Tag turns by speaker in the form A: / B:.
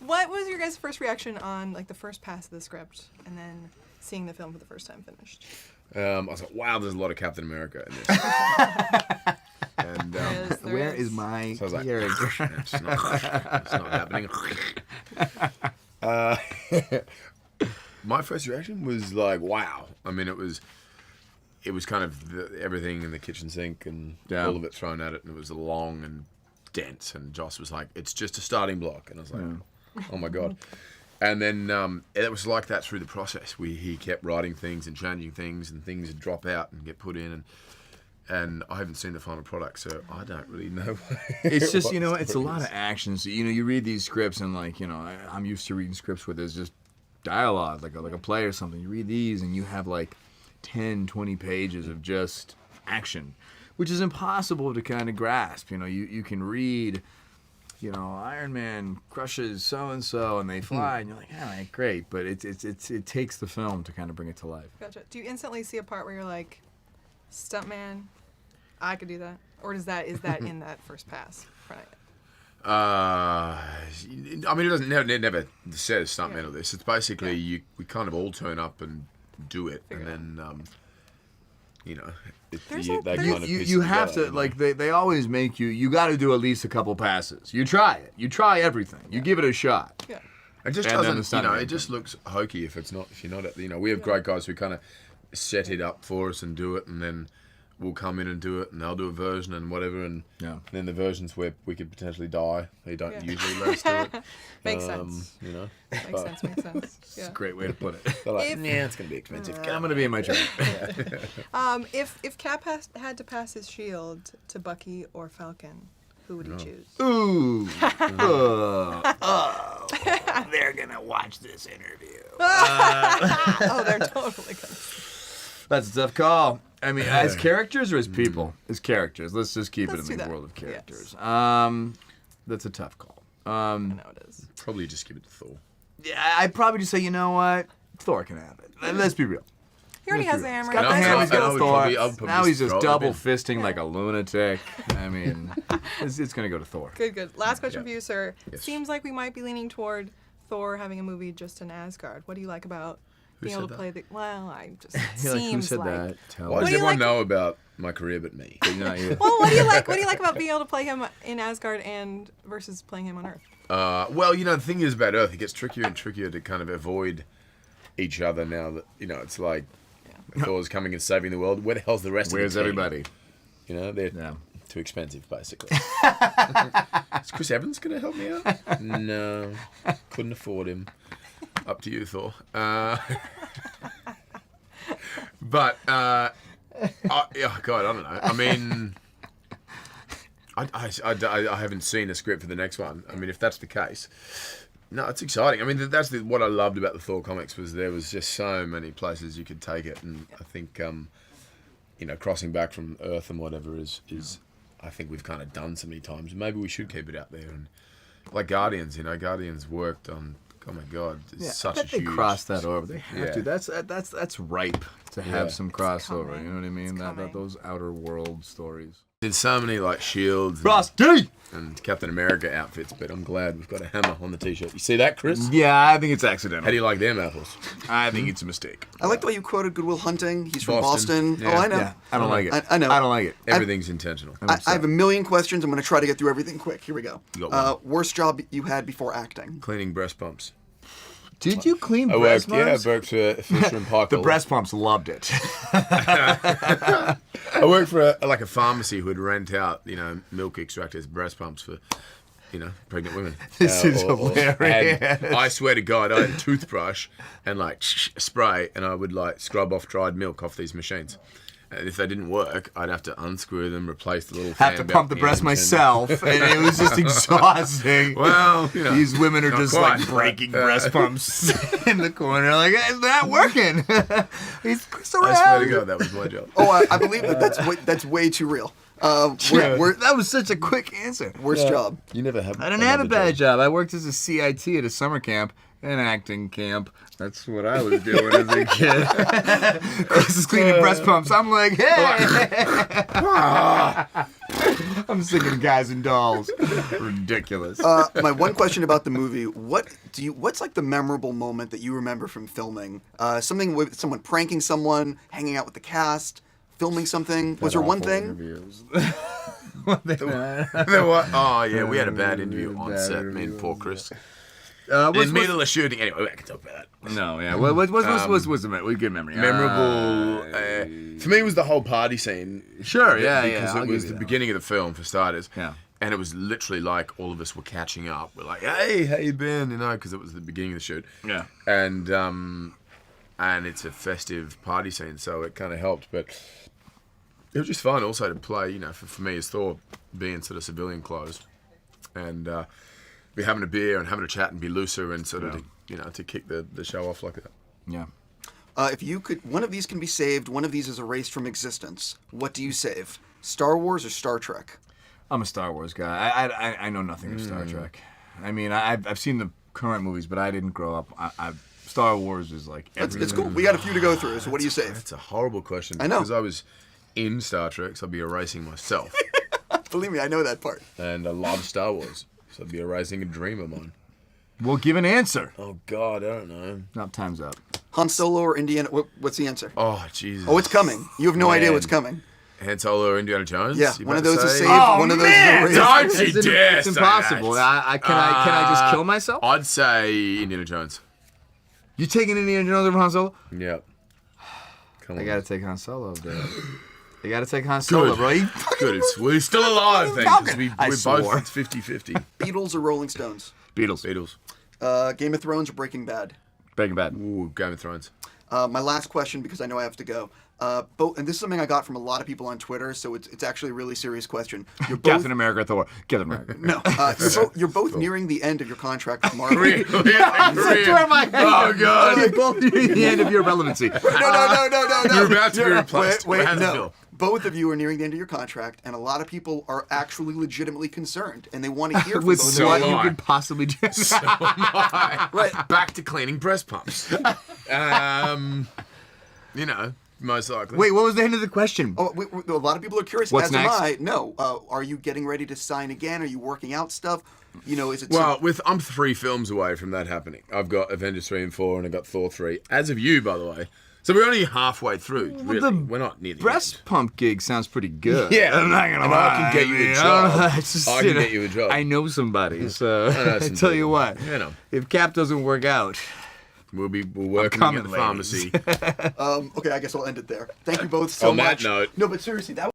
A: What was your guys' first reaction on like the first pass of the script, and then seeing the film for the first time finished?
B: I was like, wow, there's a lot of Captain America in this. And
C: where is my
B: so I was like,
C: character?
B: it's not happening. My first reaction was like, wow. I mean, it was kind of everything in the kitchen sink and all of it thrown at it, and it was long and dense. And Joss was like, it's just a starting block, and I was like, oh my god. And then it was like that through the process. He kept writing things and changing things, and things would drop out and get put in, and I haven't seen the final product, so I don't really know.
C: It's just, it's a lot of action. So, you read these scripts, and like, I'm used to reading scripts where there's just dialogue, like a play or something. You read these, and you have like 10, 20 pages of just action, which is impossible to kind of grasp. You can read, Iron Man crushes so-and-so, and they fly, and you're like, all right, great. But it takes the film to kind of bring it to life.
A: Gotcha. Do you instantly see a part where you're like, stuntman, I could do that? Or is that in that first pass? Right.
B: I mean, it never says stuntman or this. It's basically we kind of all turn up and do it, and then
C: you have to like they always make you got to do at least a couple passes. You try it. You try everything. You give it a shot.
A: Yeah.
B: It just doesn't. It just looks hokey if you're not at. We have great guys who kind of set it up for us and do it, and then we'll come in and do it, and they'll do a version and whatever, and then the versions where we could potentially die, they don't usually let us do it.
A: Makes sense. Makes sense.
C: It's a great way to put it.
B: They're like, it's going to be expensive.
C: I'm going to be in my turn.
A: If Cap had to pass his shield to Bucky or Falcon, who would he choose?
C: Ooh. They're going to watch this interview.
A: They're totally going to.
C: That's a tough call. I mean, as characters or as people? As characters. Let's just keep it in the world of characters. Yes. That's a tough call.
A: I know it is.
B: Probably just give it to Thor.
C: Yeah, I'd probably just say, you know what? Thor can have it. Let's be real.
A: He already has the hammer.
C: He's got the hammer, he's got Thor. Now he's just
B: throw it
C: double
B: in.
C: fisting like a lunatic. I mean, it's going to go to Thor.
A: Good. Last question for you, sir.
B: Yes.
A: Seems like we might be leaning toward Thor having a movie just in Asgard. What do you like about being able to play the... Well, I just...
C: Who said that?
B: Why does everyone know about my career but me?
C: Not you.
A: Well, what do you like? What do you like about being able to play him in Asgard and versus playing him on Earth?
B: Well, the thing is about Earth, it gets trickier and trickier to kind of avoid each other now that, it's like Thor's coming and saving the world. Where the hell's the rest of the team?
C: Where's everybody?
B: They're too expensive, basically. Is Chris Evans going to help me out? No. Couldn't afford him. Up to you, Thor. But, God, I don't know. I mean, I haven't seen a script for the next one. I mean, if that's the case, no, it's exciting. I mean, that's what I loved about the Thor comics was there was just so many places you could take it, and I think, crossing back from Earth and whatever is I think we've kind of done so many times. Maybe we should keep it out there, and like Guardians, Guardians worked on. Oh my God! It's such a huge.
C: They cross that over. They have to. That's ripe to have some crossover. You know what I mean? That those outer world stories.
B: There's so many like shields and Captain America outfits, but I'm glad we've got a hammer on the t-shirt. You see that, Chris?
C: Yeah, I think it's accidental.
B: How do you like them apples?
C: I think it's a mistake.
D: I like the way you quoted Good Will Hunting. He's from Boston.
B: Yeah.
D: Oh, I know.
C: Yeah, I don't like it.
D: I know.
C: I don't like it.
B: Everything's intentional.
D: I have a million questions. I'm going to try to get through everything quick. Here we go.
B: You got one.
D: Worst job you had before acting?
B: Cleaning breast pumps.
C: Did you clean breast pumps?
B: I worked for Fisher and Paykel.
C: The breast pumps loved it.
B: I worked for a pharmacy who would rent out, milk extractors, breast pumps for, pregnant women.
C: This is hilarious.
B: I swear to God, I had a toothbrush and spray, and I would scrub off dried milk off these machines. And if they didn't work, I'd have to unscrew them, replace the little fan.
C: Have to pump the breast myself, and it was just exhausting.
B: Well,
C: these women are just breaking breast pumps in the corner, like it's not working. He's
B: I swear to God, that was my job.
D: Oh, I believe that's way too real.
C: That was such a quick answer.
D: Worst job.
B: You never have.
C: I didn't have a bad job. I worked as a CIT at a summer camp. An acting camp. That's what I was doing as a kid. Chris is cleaning breast pumps. I'm like, hey! I'm singing Guys and Dolls. Ridiculous.
D: My one question about the movie: what's like the memorable moment that you remember from filming? Something with someone pranking someone, hanging out with the cast, filming something. Was there one thing?
C: Interviews.
B: Oh yeah, we had a bad interview on set. Me and poor Chris. In the middle of shooting. Anyway, I can talk about that.
C: No, yeah. What's the good memory?
B: Memorable. For me, it was the whole party scene.
C: Sure, yeah,
B: because
C: yeah.
B: it was the beginning of the film for starters.
C: Yeah.
B: And it was literally like all of us were catching up. We're like, "Hey, how you been?" You know, because it was the beginning of the shoot.
C: Yeah.
B: And it's a festive party scene, so it kind of helped. But it was just fun also to play. You know, for me as Thor, being sort of civilian clothes, and be having a beer and having a chat and be looser and sort of to kick the show off like that.
C: Yeah.
D: If you could, one of these can be saved. One of these is erased from existence. What do you save? Star Wars or Star Trek?
C: I'm a Star Wars guy. I know nothing of Star Trek. I mean, I've seen the current movies, but I didn't grow up. Star Wars is like everything.
D: It's cool. We got a few to go through. So what do you save?
B: That's a horrible question.
D: I know.
B: Because I was in Star Trek, so I'd be erasing myself.
D: Believe me, I know that part.
B: And I love Star Wars, so I'd be erasing a dream of mine.
C: Well, give an answer.
B: Oh God, I don't know.
C: No, time's up.
D: Han Solo or Indiana? What's the answer?
B: Oh Jesus.
D: Oh, it's coming. You have no idea what's coming.
B: Han Solo or Indiana Jones?
D: Yeah,
B: You
D: one of
B: about to
D: those is
B: say?
D: saved.
C: Oh,
D: one of those
C: man!
D: is erased.
B: Don't you dare
C: It's
B: say
C: impossible.
B: that.
C: Can I just kill myself?
B: I'd say Indiana Jones.
C: You taking Indiana Jones over Han Solo?
B: Yep. Come on.
C: I gotta take Han Solo, dude. You gotta take Han Solo,
B: Good.
C: bro. You
B: Good. We're still alive, then. Because we're
C: I swore.
B: both, it's 50-50.
D: Beatles or Rolling Stones?
C: Beatles.
B: Beatles.
D: Game of Thrones or Breaking Bad?
C: Breaking Bad.
B: Ooh, Game of Thrones.
D: My last question, because I know I have to go. Both, and this is something I got from a lot of people on Twitter, so it's actually a really serious question. You're both,
C: Captain America, Thor. Captain America.
D: No, you're both nearing the end of your contract with Marvel.
B: Korea.
C: Oh,
B: God.
C: You're both nearing the end of your relevancy.
D: No.
B: You're about to be replaced.
D: Wait,
B: How's it
D: no.
B: feel?
D: Both of you are nearing the end of your contract, and a lot of people are actually legitimately concerned, and they want to hear from
C: With
D: both of
C: what
D: you.
C: you could possibly do.
B: Right. Back to cleaning breast pumps. Most likely.
C: Wait, what was the end of the question?
D: Oh, a lot of people are curious.
C: What's
D: as
C: next?
D: am I. No. Are you getting ready to sign again? Are you working out stuff? Is it?
B: Well, I'm 3 films away from that happening. I've got Avengers 3 and 4, and I've got Thor 3. As of you, by the way. So we're only halfway through. Really.
C: the
B: We're not near the
C: Breast pump gig sounds pretty good.
B: Yeah.
C: I'm not gonna
B: And
C: lie.
B: I can get you a
C: man.
B: job.
C: It's just,
B: I can get you a job.
C: I know somebody, so
B: know
C: I
B: some
C: tell you
B: people.
C: what.
B: You know.
C: If Cap doesn't work out,
B: We'll working
C: coming,
B: at the pharmacy.
D: Okay, I guess I'll end it there. Thank you both so
B: On that
D: much.
B: note.
D: No, but seriously, that.